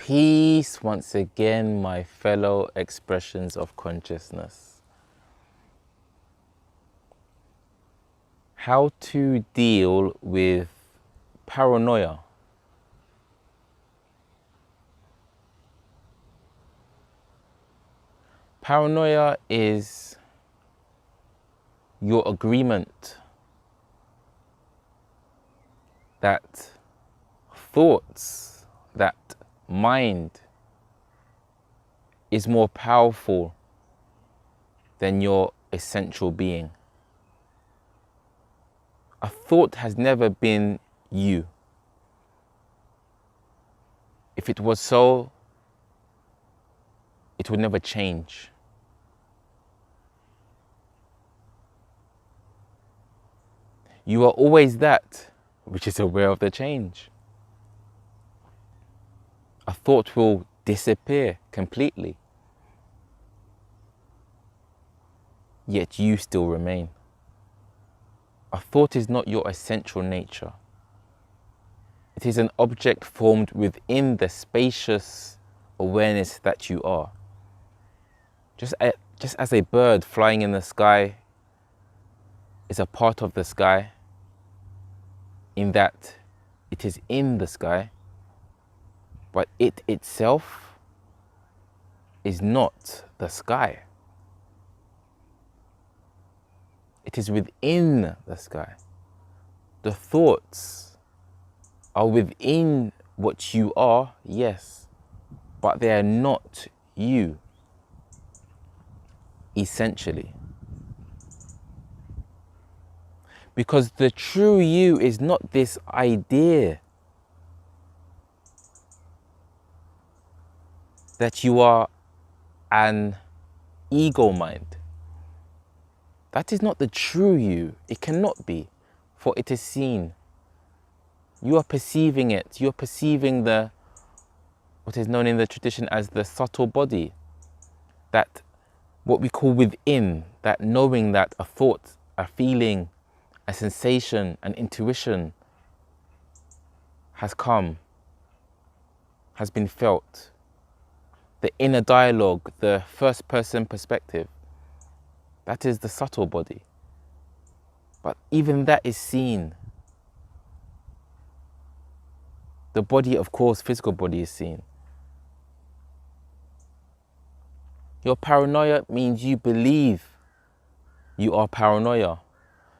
Peace once again, my fellow expressions of consciousness. How to deal with paranoia. Paranoia is your agreement that thoughts, that mind is more powerful than your essential being. A thought has never been you. If it was so, it would never change. You are always that which is aware of the change. A thought will disappear completely, yet you still remain. A thought is not your essential nature. It is an object formed within the spacious awareness that you are. Just as a bird flying in the sky is a part of the sky, in that it is in the sky, but it itself is not the sky. It is within the sky. The thoughts are within what you are, yes, but they are not you, essentially. Because the true you is not this idea that you are an ego mind. That is not the true you. It cannot be, for it is seen. You are perceiving it. You are perceiving what is known in the tradition as the subtle body. That what we call within, that knowing that a thought, a feeling, a sensation, an intuition has come, has been felt. The inner dialogue, the first person perspective, that is the subtle body. But even that is seen. The body, of course, physical body is seen. Your paranoia means you believe you are paranoia.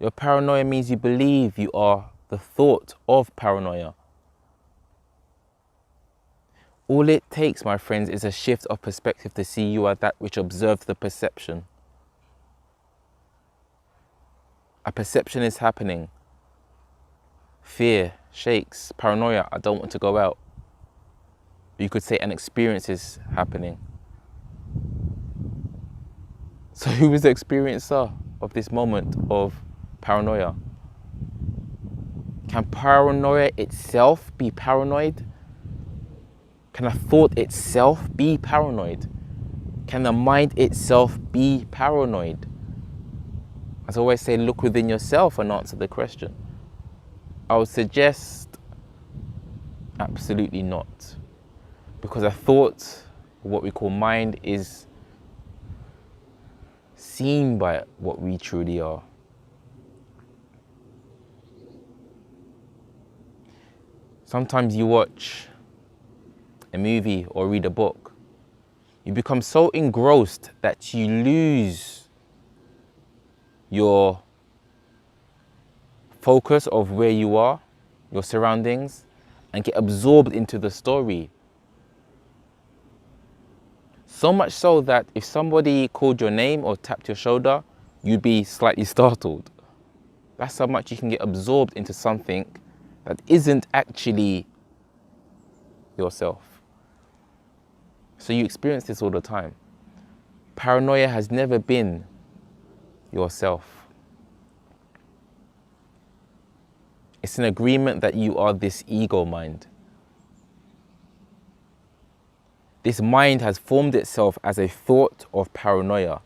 Your paranoia means you believe you are the thought of paranoia. All it takes, my friends, is a shift of perspective to see you are that which observes the perception. A perception is happening. Fear, shakes, paranoia, I don't want to go out. You could say an experience is happening. So who is the experiencer of this moment of paranoia? Can paranoia itself be paranoid? Can a thought itself be paranoid? Can the mind itself be paranoid? As I always say, look within yourself and answer the question. I would suggest absolutely not. Because a thought, what we call mind, is seen by what we truly are. Sometimes you watch a movie or read a book. You become so engrossed that you lose your focus of where you are, your surroundings, and get absorbed into the story. So much so that if somebody called your name or tapped your shoulder, you'd be slightly startled. That's how much you can get absorbed into something that isn't actually yourself. So you experience this all the time. Paranoia has never been yourself. It's an agreement that you are this ego mind. This mind has formed itself as a thought of paranoia.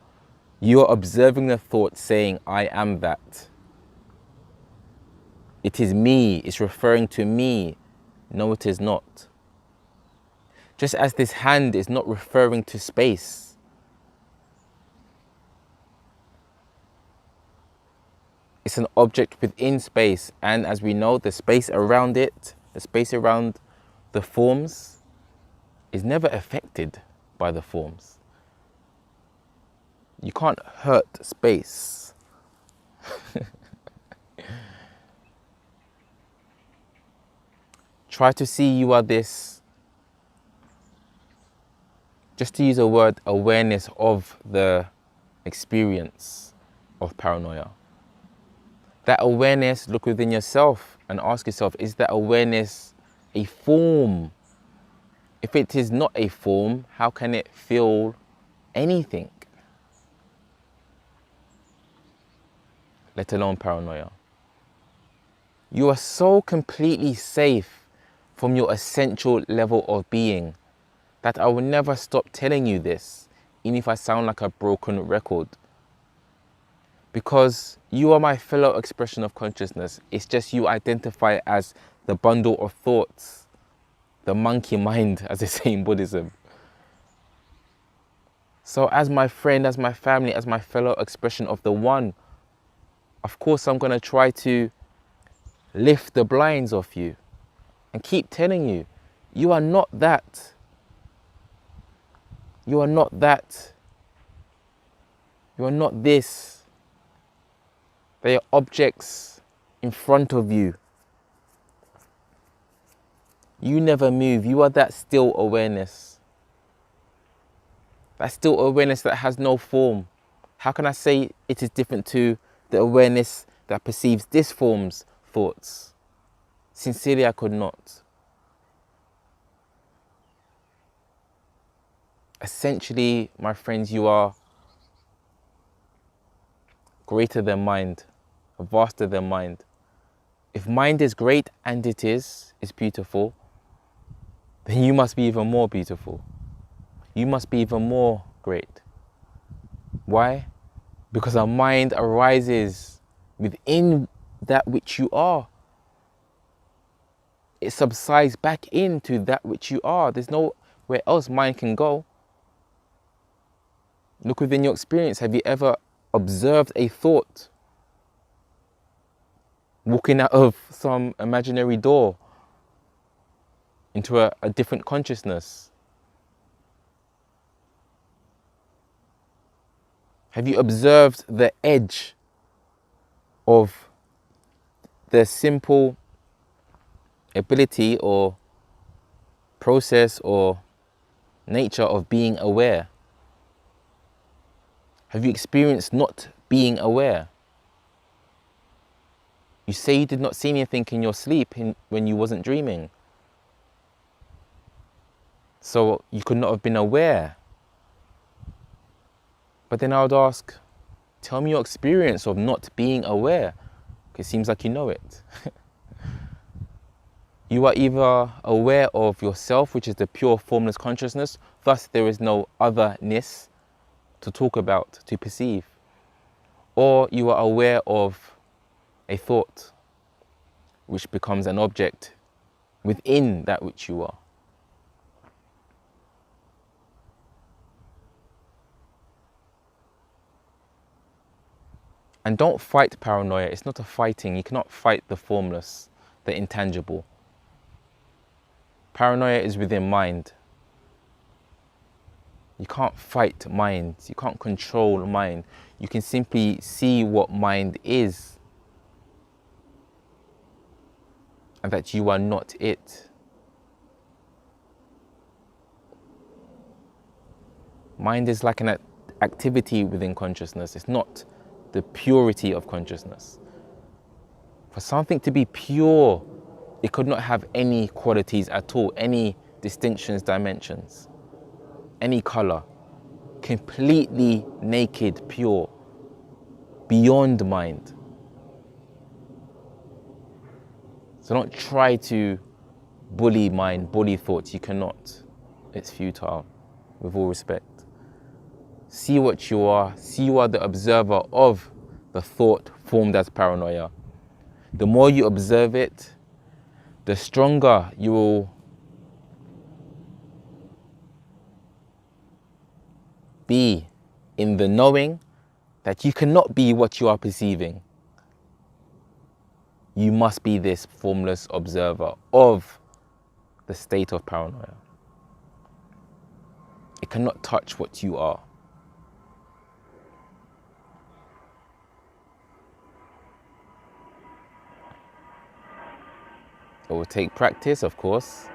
You are observing the thought saying, I am that. It is me, it's referring to me. No, it is not. Just as this hand is not referring to space, it's an object within space, and as we know, the space around it, the space around the forms, is never affected by the forms. You can't hurt space. Try to see you are this, just to use a word, awareness of the experience of paranoia. That awareness, look within yourself and ask yourself, is that awareness a form? If it is not a form, how can it feel anything? Let alone paranoia. You are so completely safe from your essential level of being that I will never stop telling you this, even if I sound like a broken record. Because you are my fellow expression of consciousness. It's just you identify as the bundle of thoughts, the monkey mind, as they say in Buddhism. So as my friend, as my family, as my fellow expression of the one, of course I'm going to try to lift the blinds off you and keep telling you, you are not that. You are not that. You are not this. They are objects in front of you. You never move. You are that still awareness. That still awareness that has no form. How can I say it is different to the awareness that perceives this form's thoughts? Sincerely, I could not. Essentially, my friends, you are greater than mind, vaster than mind. If mind is great, and it is beautiful, then you must be even more beautiful. You must be even more great. Why? Because our mind arises within that which you are. It subsides back into that which you are. There's nowhere else mind can go. Look within your experience. Have you ever observed a thought walking out of some imaginary door into a different consciousness? Have you observed the edge of the simple ability or process or nature of being aware? Have you experienced not being aware? You say you did not see anything in your sleep when you wasn't dreaming. So you could not have been aware. But then I would ask, tell me your experience of not being aware. It seems like you know it. You are either aware of yourself, which is the pure formless consciousness, thus there is no otherness to talk about, to perceive. Or you are aware of a thought, which becomes an object within that which you are. And don't fight paranoia. It's not a fighting. You cannot fight the formless, the intangible. Paranoia is within mind. You can't fight mind. You can't control mind. You can simply see what mind is, and that you are not it. Mind is like an activity within consciousness. It's not the purity of consciousness. For something to be pure, it could not have any qualities at all, any distinctions, dimensions, any color. Completely naked, pure, beyond mind. So don't try to bully mind, bully thoughts. You cannot. It's futile, with all respect. See what you are. See you are the observer of the thought formed as paranoia. The more you observe it, the stronger you will be in the knowing that you cannot be what you are perceiving. You must be this formless observer of the state of paranoia. It cannot touch what you are. It will take practice, of course,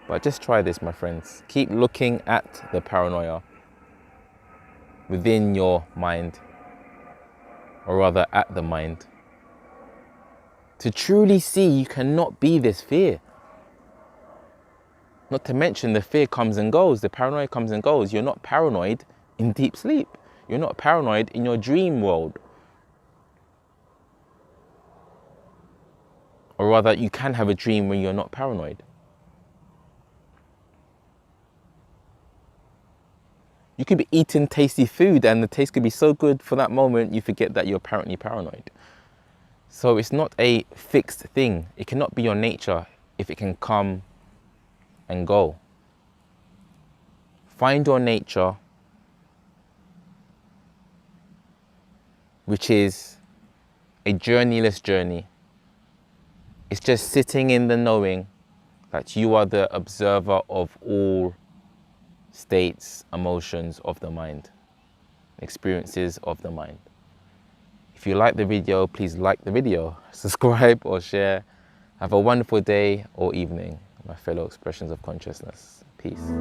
but just try this, my friends. Keep looking at the paranoia within your mind, or rather at the mind, to truly see you cannot be this fear. Not to mention the fear comes and goes, the paranoia comes and goes. You're not paranoid in deep sleep. You're not paranoid in your dream world. Or rather, you can have a dream when you're not paranoid. You could be eating tasty food and the taste could be so good for that moment you forget that you're apparently paranoid. So it's not a fixed thing. It cannot be your nature if it can come and go. Find your nature, which is a journeyless journey. It's just sitting in the knowing that you are the observer of all states, emotions of the mind, experiences of the mind. If you like the video, please like the video, subscribe or share. Have a wonderful day or evening, my fellow expressions of consciousness. Peace.